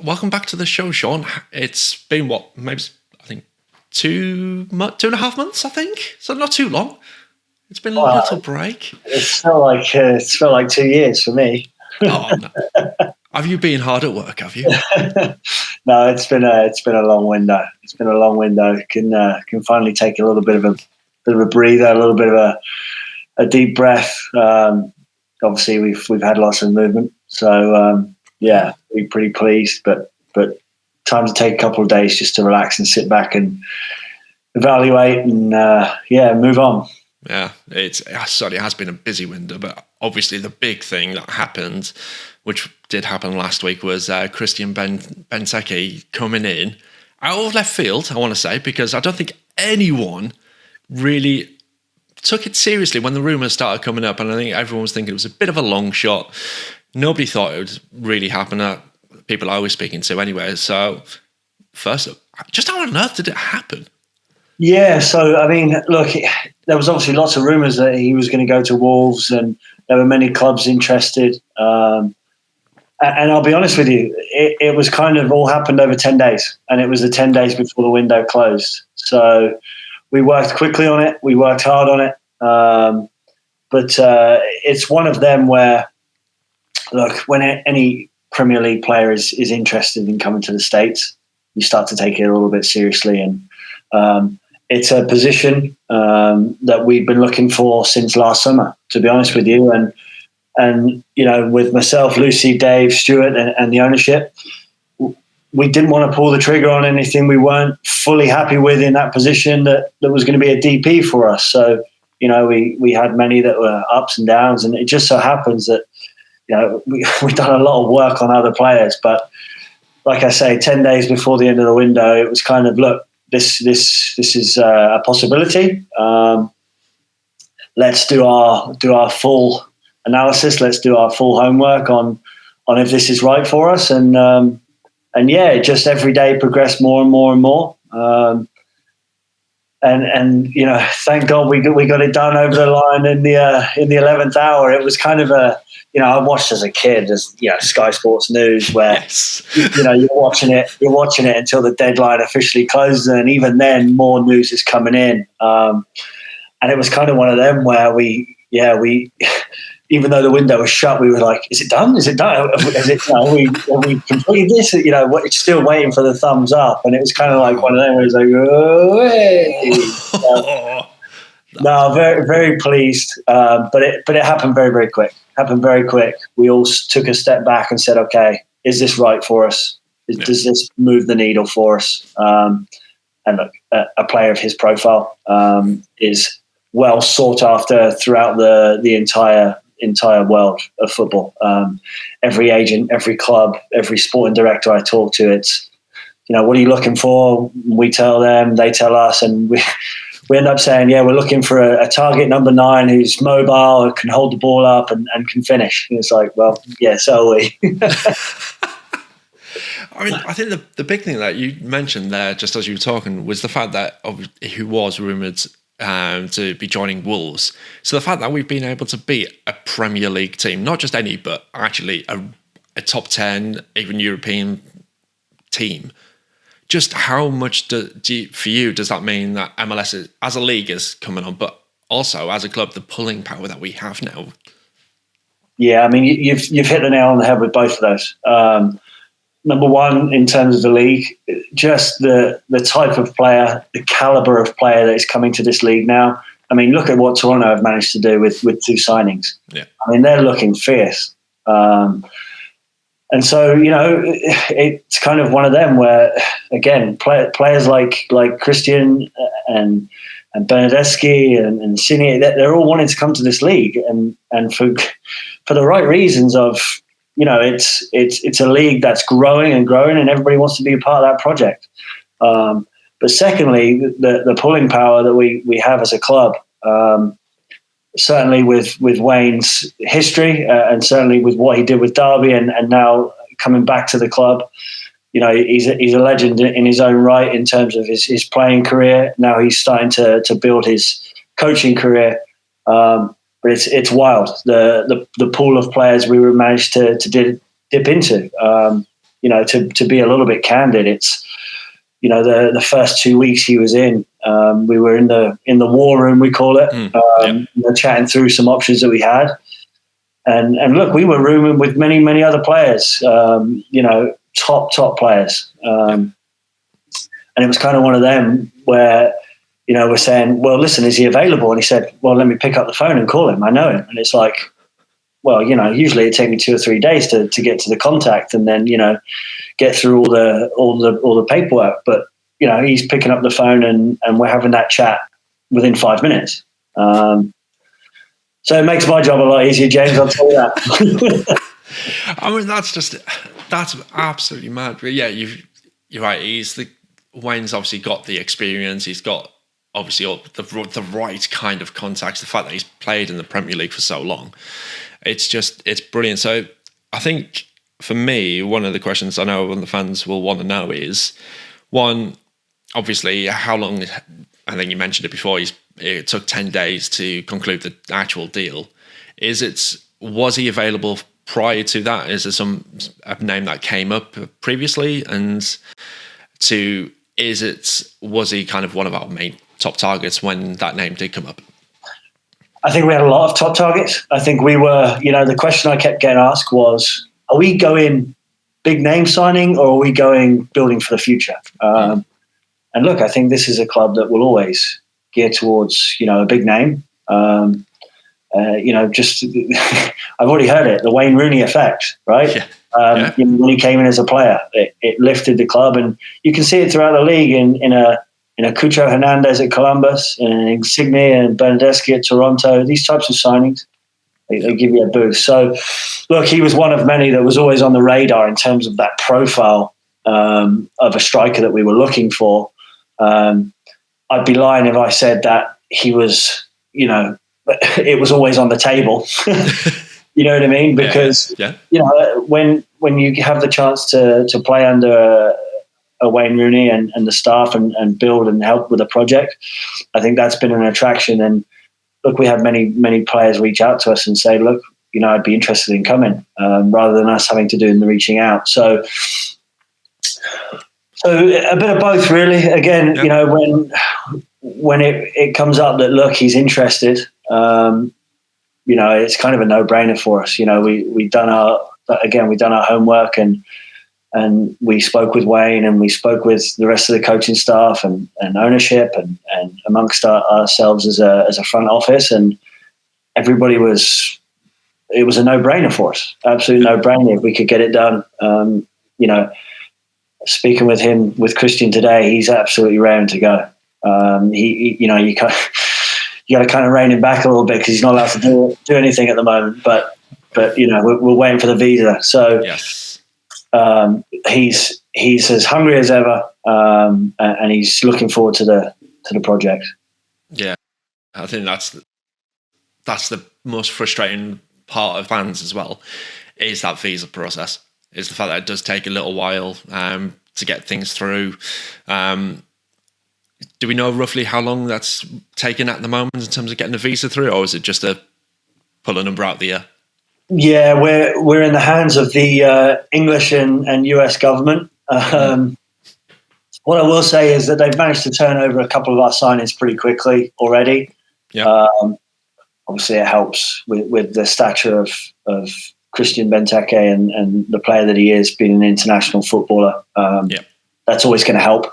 welcome back to the show, Sean. It's been maybe I think 2.5 months. I think so, not too long. It's been a little break. It's felt like 2 years for me. Oh no! Have you been hard at work? Have you? No, it's been a long window. It's been a long window. Can finally take a little bit of a breather, a little bit of a deep breath. Obviously, we've had lots of movement, so we're pretty pleased. But time to take a couple of days just to relax and sit back and evaluate and move on. Yeah, it certainly has been a busy window, but obviously the big thing that happened, which did happen last week, was Christian Benteke coming in out of left field, I want to say, because I don't think anyone really took it seriously when the rumours started coming up, and I think everyone was thinking it was a bit of a long shot. Nobody thought it would really happen, people I was speaking to anyway. So first, just how on earth did it happen? Yeah, so I mean, look, there was obviously lots of rumours that he was going to go to Wolves, and there were many clubs interested. And I'll be honest with you, it was kind of all happened over 10 days, and it was the 10 days before the window closed. So we worked quickly on it, we worked hard on it, but it's one of them where, look, when any Premier League player is interested in coming to the States, you start to take it a little bit seriously, and it's a position that we've been looking for since last summer, to be honest with you. And you know, with myself, Lucy, Dave, Stuart, and the ownership, we didn't want to pull the trigger on anything we weren't fully happy with in that position that was going to be a DP for us. So, you know, we had many that were ups and downs, and it just so happens that, you know, we've done a lot of work on other players. But like I say, 10 days before the end of the window, it was kind of, look, this is a possibility. Let's do our full analysis. Let's do our full homework on if this is right for us. And just every day progressed more and more and more. And you know, thank God we got it done over the line in the 11th hour. It was kind of I watched as a kid, as Sky Sports News, where Yes. you're watching it until the deadline officially closes, and even then, more news is coming in. And it was kind of one of them where we even though the window was shut, we were like, "Is it done? Is it done? Have we completed this?" It's still waiting for the thumbs up, and it was kind of like one of them where it's like, "Oh, hey." No, very, very pleased. But it happened very, very quick. We all took a step back and said, okay, is this right for us? Does this move the needle for us? And look, a player of his profile is well sought after throughout the entire world of football. Every agent, every club, every sporting director I talk to, it's, what are you looking for? We tell them, they tell us, and we end up saying, we're looking for a target number 9 who's mobile, can hold the ball up and can finish. And it's like, well, yeah, so are we. I mean, I think the big thing that you mentioned there, just as you were talking, was the fact that he was rumoured to be joining Wolves. So the fact that we've been able to beat a Premier League team, not just any, but actually a top 10, even European team, just how much for you does that mean that MLS as a league is coming on, but also as a club, the pulling power that we have now? Yeah, I mean, you've hit the nail on the head with both of those. Number one, in terms of the league, just the type of player, the caliber of player that is coming to this league now. I mean, look at what Toronto have managed to do with 2 signings. Yeah. I mean, they're looking fierce. And so, it's kind of one of them where, again, players like Christian and Bernadeschi and Cini, they're all wanting to come to this league, and for the right reasons of, it's a league that's growing and growing, and everybody wants to be a part of that project. But secondly, the pulling power that we have as a club, certainly with Wayne's history, and certainly with what he did with Derby, and now coming back to the club, he's a legend in his own right in terms of his playing career. Now he's starting to build his coaching career. But it's wild, the pool of players we managed to dip into. to be a little bit candid, it's, the first 2 weeks he was in, we were in the war room, we call it, chatting through some options that we had. And look, we were rooming with many, many other players, top players. And it was kind of one of them where, we're saying, well, listen, is he available? And he said, well, let me pick up the phone and call him. I know him. And it's like, well, usually it takes me 2 or 3 days to get to the contact and then, get through all the paperwork. But, he's picking up the phone and we're having that chat within 5 minutes. So it makes my job a lot easier, James, I'll tell you that. I mean, that's absolutely mad. But yeah, you're right. Wayne's obviously got the experience. He's got obviously all the right kind of contacts. The fact that he's played in the Premier League for so long, it's brilliant. So I think for me, one of the questions I know one of the fans will want to know is, one, obviously, how long, I think you mentioned it before, it took 10 days to conclude the actual deal. Was he available prior to that? Is there a name that came up previously? And was he kind of one of our main top targets when that name did come up? I think we had a lot of top targets. I think we were, the question I kept getting asked was, are we going big name signing or are we going building for the future? And look, I think this is a club that will always gear towards, a big name. Just I've already heard it, the Wayne Rooney effect, right? Yeah. When he came in as a player, it lifted the club, and you can see it throughout the league in a Cucho Hernandez at Columbus, and Insigne and Bernardeschi at Toronto. These types of signings, they give you a boost. So, look, he was one of many that was always on the radar in terms of that profile of a striker that we were looking for. I'd be lying if I said that he was, it was always on the table. You know what I mean? Because, when you have the chance to play under a Wayne Rooney and the staff and build and help with a project, I think that's been an attraction. And look, we have many, many players reach out to us and say, look, I'd be interested in coming, rather than us having to do the reaching out. So a bit of both, really. Again, when it comes up that, look, he's interested, it's kind of a no-brainer for us. We've done our homework and we spoke with Wayne and we spoke with the rest of the coaching staff and ownership and amongst ourselves as a front office, and everybody it was a no-brainer for us. Absolute no-brainer. If we could get it done, speaking with Christian today, he's absolutely raring to go. You got to kind of rein him back a little bit because he's not allowed to do anything at the moment. But we're waiting for the visa. So yes. He's as hungry as ever, and he's looking forward to the project. Yeah, I think that's the most frustrating part of fans as well, is that visa process. Is the fact that it does take a little while to get things through. Do we know roughly how long that's taken at the moment in terms of getting the visa through, or is it just a pull a number out the air? Yeah, we're in the hands of the English and US government. What I will say is that they've managed to turn over a couple of our signings pretty quickly already. Yeah. Obviously, it helps with the stature of Christian Benteke and the player that he is, being an international footballer. That's always going to help.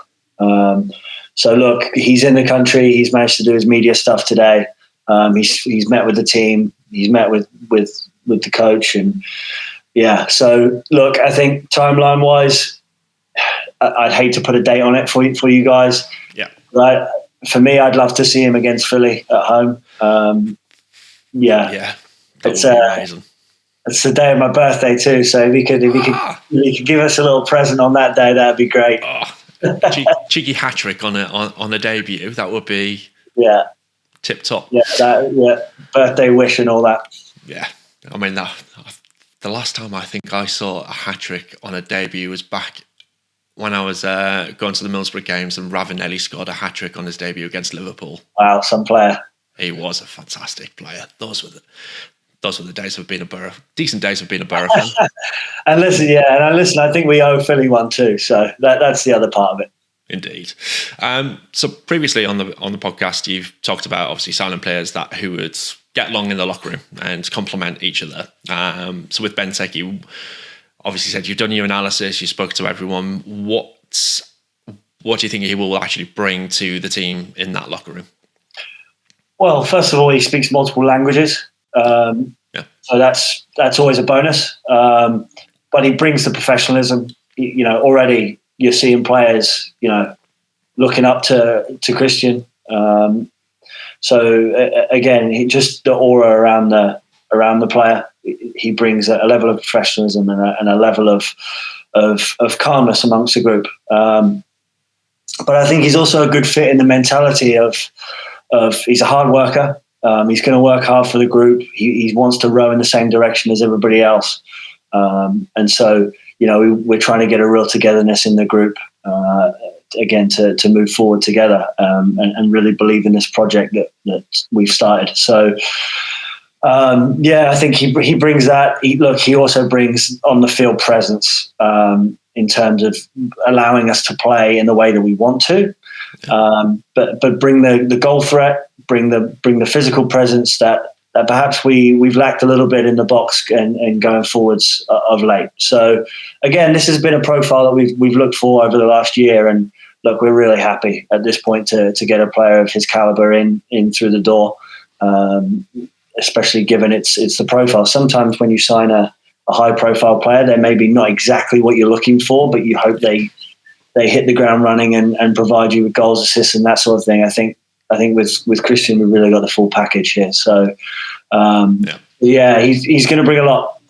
So look, he's in the country. He's managed to do his media stuff today. He's met with the team. He's met with the coach, and So look, I think timeline wise, I'd hate to put a date on it for you guys. Yeah. Right. For me, I'd love to see him against Philly at home. Yeah. It's amazing. It's the day of my birthday too, so if he could give us a little present on that day, that'd be great. Cheeky hat trick on a debut, that would be tip top. Birthday wish and all that. Yeah, I mean the last time I think I saw a hat trick on a debut was back when I was going to the Middlesbrough games, and Ravanelli scored a hat trick on his debut against Liverpool. Wow, some player. He was a fantastic player. Those were those were the days of being a Borough, decent days of being a Borough fan. And listen, I think we owe Philly one too. So that's the other part of it. Indeed. So previously on the podcast, you've talked about obviously signing players who would get along in the locker room and complement each other. So with Benteke, obviously said you've done your analysis, you spoke to everyone. What do you think he will actually bring to the team in that locker room? Well, first of all, he speaks multiple languages. So that's always a bonus. But he brings the professionalism. Already you're seeing players, looking up to Christian. So again, just the aura around the player. He brings a level of professionalism and a level of calmness amongst the group. But I think he's also a good fit in the mentality of he's a hard worker. He's going to work hard for the group. He wants to row in the same direction as everybody else. And so, we're trying to get a real togetherness in the group, again, to move forward together and really believe in this project that we've started. So, I think he brings that. He also brings on the field presence in terms of allowing us to play in the way that we want to, but bring the goal threat, bring the physical presence that perhaps we've lacked a little bit in the box and going forwards of late. So again, this has been a profile that we've looked for over the last year, and look, we're really happy at this point to get a player of his caliber in through the door, especially given it's the profile. Sometimes when you sign a high profile player, they may be not exactly what you're looking for, but you hope they hit the ground running and provide you with goals, assists, and that sort of thing. I think with Christian, we've really got the full package here. So, he's going to bring a lot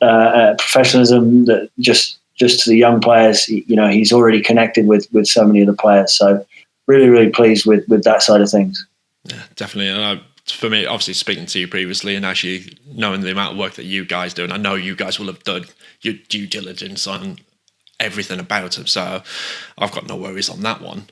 professionalism that just to the young players. He's already connected with so many of the players. So, really, really pleased with that side of things. Yeah, definitely. And for me, obviously speaking to you previously and actually knowing the amount of work that you guys do, and I know you guys will have done your due diligence on everything about him, so I've got no worries on that one.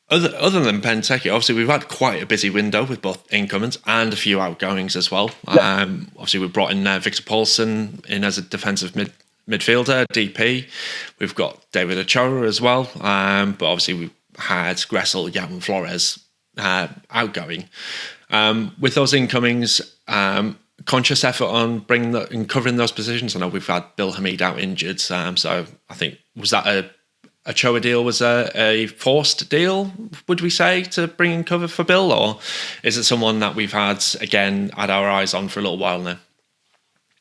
Other than Benteke, obviously we've had quite a busy window with both incomings and a few outgoings as well. Yeah. Obviously we brought in Victor Paulson in as a defensive midfielder, DP. We've got David Ochoa as well, but obviously we've had Gressel, Yao and Flores outgoing. With those incomings, conscious effort on bringing and covering those positions. I know we've had Bill Hamid out injured, so I think was that a Ochoa deal was a forced deal, would we say, to bring in cover for Bill, or is it someone that we've had our eyes on for a little while now?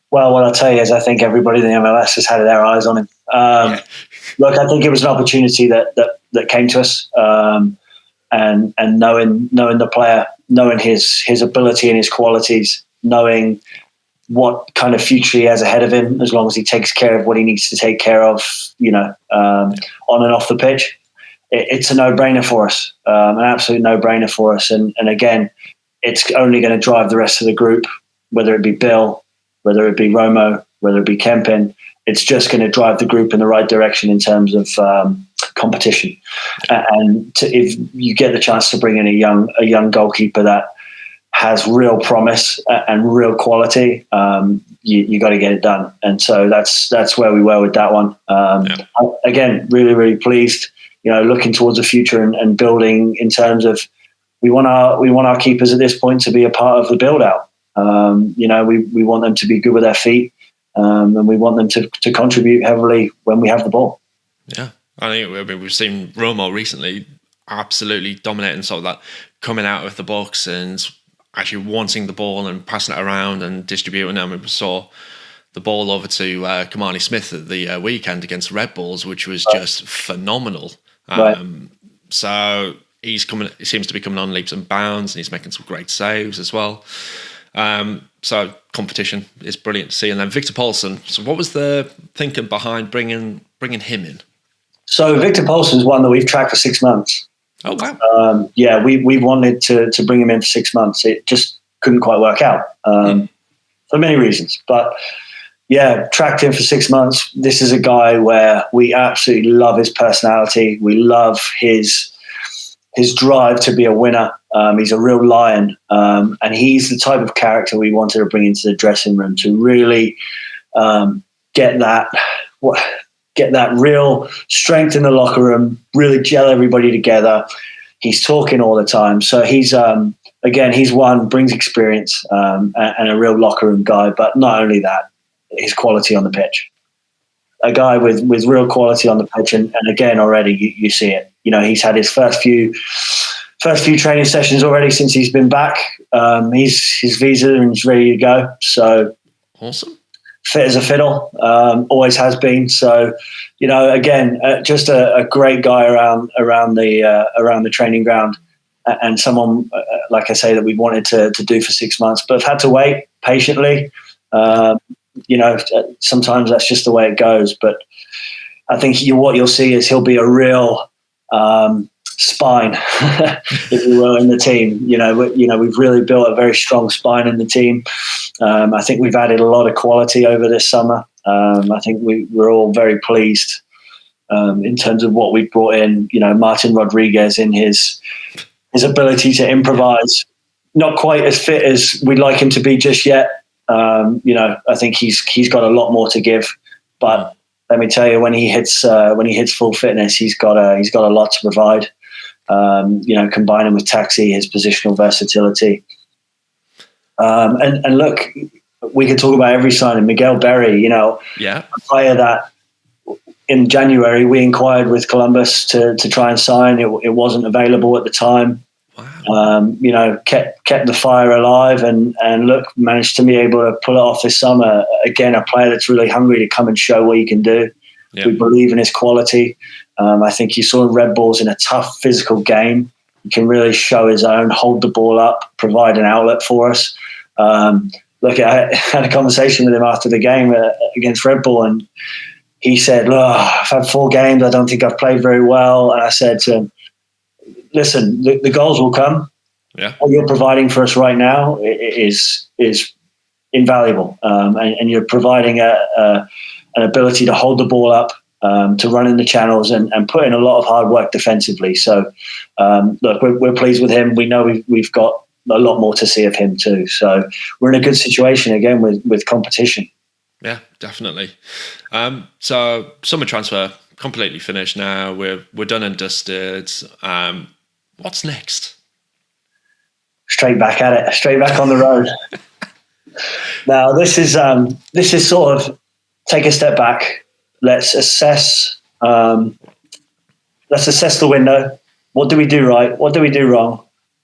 Well, what I'll tell you is I think everybody in the MLS has had their eyes on him. Look, I think it was an opportunity that came to us, and knowing the player, knowing his ability and his qualities, knowing what kind of future he has ahead of him, as long as he takes care of what he needs to take care of, on and off the pitch. It's a no-brainer for us, an absolute no-brainer for us. And again, it's only going to drive the rest of the group, whether it be Bill, whether it be Romo, whether it be Kempin. It's just going to drive the group in the right direction in terms of competition. And if you get the chance to bring in a young goalkeeper that has real promise and real quality, you got to get it done. And so that's where we were with that one. Again, really, really pleased, looking towards the future and building in terms of, we want our keepers at this point to be a part of the build out. We want them to be good with their feet, and we want them to contribute heavily when we have the ball. Yeah. We've seen Romo recently absolutely dominating sort of that, coming out of the box and actually wanting the ball and passing it around and distributing them. We saw the ball over to Kamadi Smith at the weekend against Red Bulls, which was just phenomenal. So he seems to be coming on leaps and bounds, and he's making some great saves as well. So competition is brilliant to see. And then Victor Paulson. So what was the thinking behind bringing him in? So Victor Paulson is one that we've tracked for 6 months. Oh, wow. We wanted to bring him in for 6 months. It just couldn't quite work out for many reasons. But, tracked him for 6 months. This is a guy where we absolutely love his personality. We love his his drive to be a winner. He's a real lion, and he's the type of character we wanted to bring into the dressing room to really get that real strength in the locker room, really gel everybody together. He's talking all the time, so he's brings experience and a real locker room guy. But not only that, his quality on the pitch. A guy with real quality on the pitch, and again, already you see it. He's had his first few training sessions already since he's been back. His visa and he's ready to go. So awesome, fit as a fiddle, always has been. So again, just a great guy around the training ground, and someone like I say that we wanted to do for 6 months, but have had to wait patiently. Sometimes that's just the way it goes. But I think what you'll see is he'll be a real spine, if you will, in the team. We've really built a very strong spine in the team. I think we've added a lot of quality over this summer. I think we're all very pleased in terms of what we've brought in. Martin Rodriguez in his ability to improvise, not quite as fit as we'd like him to be just yet. I think he's got a lot more to give, but let me tell you, when he hits full fitness, he's got a lot to provide. Combining with Taxi, his positional versatility, and look, we could talk about every signing. Miguel Berry, a player that in January we inquired with Columbus to try and sign. It wasn't available at the time. Wow. Kept the fire alive and look, managed to be able to pull it off this summer. Again, a player that's really hungry to come and show what he can do. Yep. We believe in his quality. I think you saw Red Bulls in a tough physical game. He can really show his own, hold the ball up, provide an outlet for us. Look, I had a conversation with him after the game against Red Bull, and he said, I've had 4 games. I don't think I've played very well. And I said to him, listen, the goals will come. Yeah. What you're providing for us right now is invaluable, and you're providing an ability to hold the ball up, to run in the channels, and put in a lot of hard work defensively. So, look, we're pleased with him. We know we've got a lot more to see of him too. So we're in a good situation again with competition. Yeah, definitely. So summer transfer completely finished now. We're done and dusted. What's next? Straight back at it. Straight back on the road. Now this is sort of take a step back. Let's assess the window. What do we do right? What do we do wrong?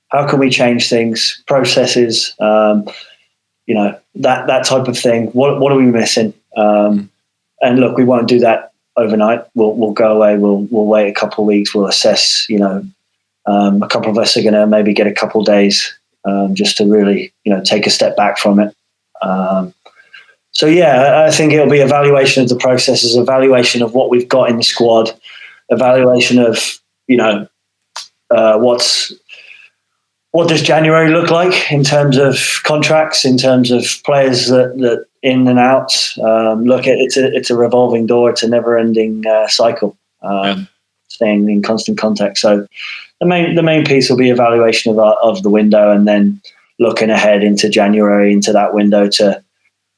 How can we change things? Processes. That type of thing. What are we missing? And look, we won't do that overnight. We'll go away. We'll wait a couple of weeks. We'll assess. A couple of us are going to maybe get a couple of days just to really take a step back from it. So yeah, I think it'll be evaluation of the processes, evaluation of what we've got in the squad, evaluation of what does January look like in terms of contracts, in terms of players that in and out. Look, it's a revolving door. It's a never-ending cycle. Staying in constant contact. So the main piece will be evaluation of the window, and then looking ahead into January, into that window to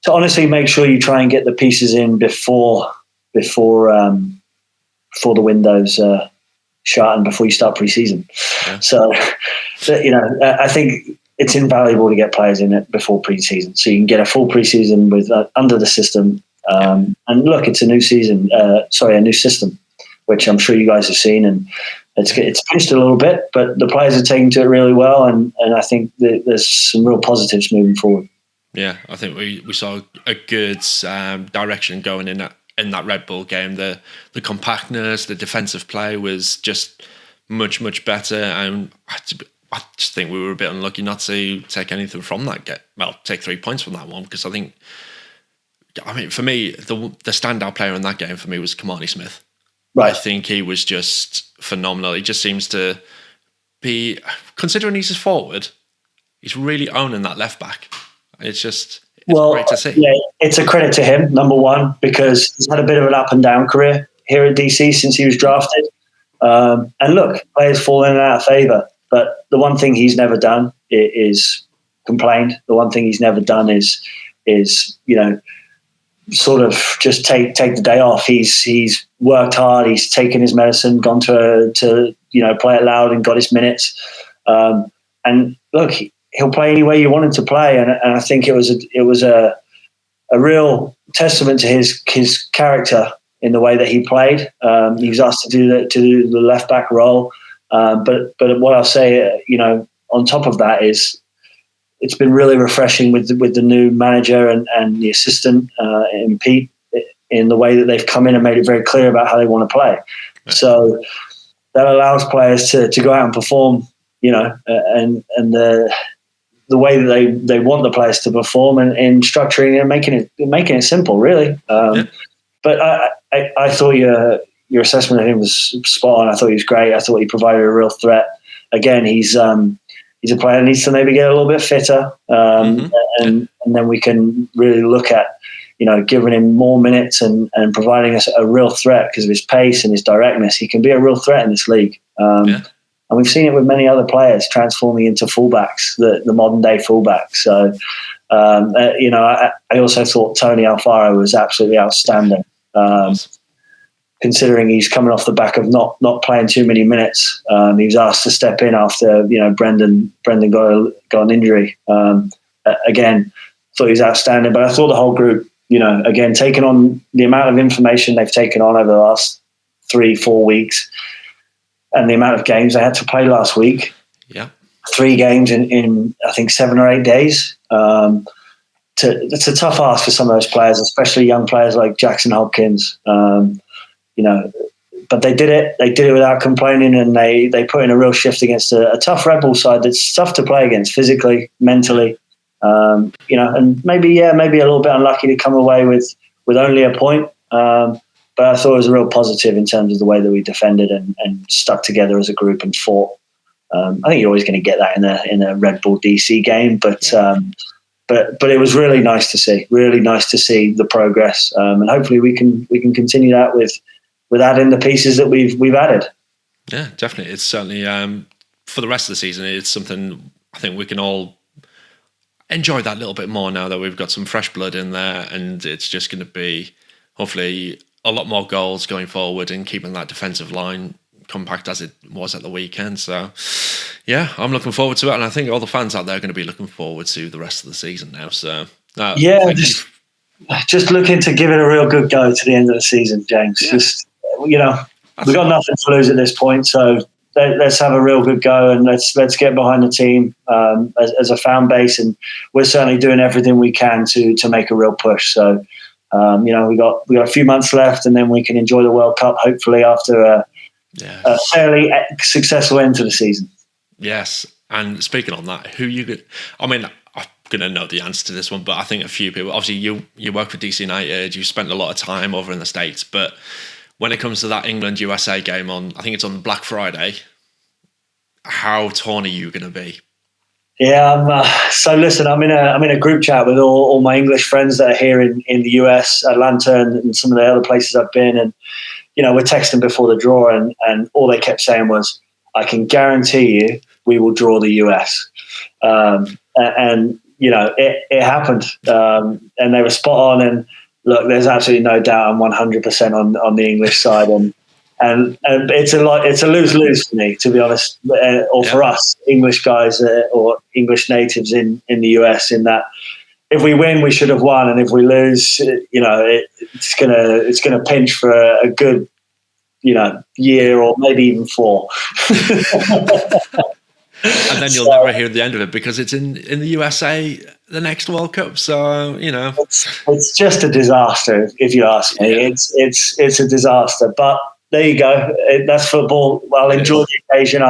honestly make sure you try and get the pieces in before the window's shut and before you start pre-season. Yeah. So, I think it's invaluable to get players in it before pre-season, so you can get a full pre-season with under the system. And look, it's a new season. A new system, which I'm sure you guys have seen, and it's pinched a little bit, but the players are taking to it really well, and I think that there's some real positives moving forward. Yeah, I think we saw a good direction going in that Red Bull game. The compactness, the defensive play was just much better, and I just think we were a bit unlucky not to take anything from that game. Well, take 3 points from that one, because for me, the standout player in that game for me was Kamadi Smith. Right. I think he was just phenomenal. He just seems to be, considering he's a forward, he's really owning that left back. It's great to see. Yeah, it's a credit to him, number one, because he's had a bit of an up and down career here at DC since he was drafted. And look, players fall in and out of favour. But the one thing he's never done is complained. The one thing he's never done is sort of just take the day off. He's worked hard. He's taken his medicine, gone to play it loud and got his minutes. And look, he'll play any way you want him to play. And I think it was a real testament to his character in the way that he played. He was asked to do the left back role. But what I'll say, on top of that is, it's been really refreshing with the new manager and the assistant and Pete, in the way that they've come in and made it very clear about how they want to play. Right. So that allows players to go out and perform, and the way that they want the players to perform, and in structuring and making it simple, really. But I thought your assessment of him was spot on. I thought he was great. I thought he provided a real threat. Again, he's a player that needs to maybe get a little bit fitter, and then we can really look at, giving him more minutes and providing us a real threat because of his pace and his directness. He can be a real threat in this league. And we've seen it with many other players transforming into fullbacks, the modern day fullbacks. So, I also thought Tony Alfaro was absolutely outstanding. Considering he's coming off the back of not playing too many minutes. He was asked to step in after Brendan got an injury. Again, thought he was outstanding. But I thought the whole group, again, taking on the amount of information they've taken on over the last 3-4 weeks, and the amount of games they had to play last week. Yeah, 3 games in I think 7 or 8 days. It's a tough ask for some of those players, especially young players like Jackson Hopkins. But they did it. They did it without complaining, and they put in a real shift against a tough Red Bull side that's tough to play against physically, mentally. And maybe a little bit unlucky to come away with only a point. But I thought it was a real positive in terms of the way that we defended and stuck together as a group and fought. I think you're always going to get that in a Red Bull DC game, but it was really nice to see. Really nice to see the progress, and hopefully we can continue that with adding the pieces that we've added. Yeah, definitely. It's certainly for the rest of the season, it's something I think we can all enjoy that little bit more now that we've got some fresh blood in there, and it's just going to be hopefully a lot more goals going forward and keeping that defensive line compact as it was at the weekend. So yeah, I'm looking forward to it, and I think all the fans out there are going to be looking forward to the rest of the season now. So just looking to give it a real good go to the end of the season, James. Just we've got nothing to lose at this point, so let's have a real good go, and let's get behind the team as a fan base, and we're certainly doing everything we can to make a real push. So we got a few months left, and then we can enjoy the World Cup hopefully after a fairly successful end to the season. Yes, and speaking on that, who you could? I mean, I'm gonna know the answer to this one, but I think a few people. Obviously, you work for DC United. You spent a lot of time over in the States, but when it comes to that England USA game I think it's on Black Friday. How torn are you going to be? Yeah, so listen, I'm in a group chat with all my English friends that are here in the US, Atlanta, and some of the other places I've been, and we're texting before the draw, and all they kept saying was, "I can guarantee you, we will draw the US," and it happened, and they were spot on. And look, there's absolutely no doubt I'm 100% on the English side, and it's a lose-lose for me, to be honest, or for us English guys or English natives in the US. In that, if we win, we should have won, and if we lose, it's gonna pinch for a good year or maybe even 4. And then you'll never hear the end of it because it's in the USA the next World Cup. So it's just a disaster if you ask me. Yeah. It's a disaster. But there you go. That's football. I'll enjoy the occasion.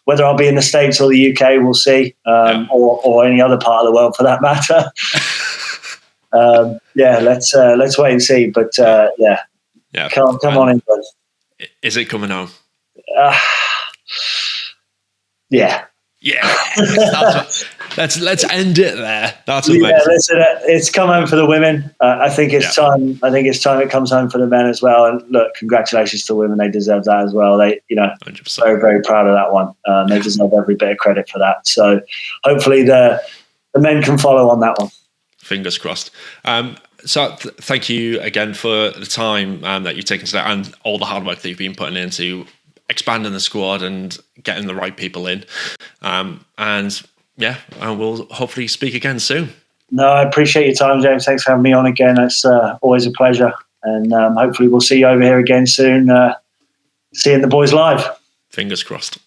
Whether I'll be in the States or the UK, we'll see, or any other part of the world for that matter. Let's wait and see. But come on, England. Is it coming home? Yeah. Yeah, let's end it there. That's amazing. Yeah, listen, it's come home for the women. I think it's time. I think it's time it comes home for the men as well. And look, congratulations to the women; they deserve that as well. They, 100%. Very, very proud of that one. They deserve every bit of credit for that. So hopefully the men can follow on that one. Fingers crossed. So thank you again for the time that you've taken today and all the hard work that you've been putting into expanding the squad and getting the right people in. And we'll hopefully speak again soon. No, I appreciate your time, James. Thanks for having me on again. It's always a pleasure. And hopefully we'll see you over here again soon, seeing the boys live. Fingers crossed.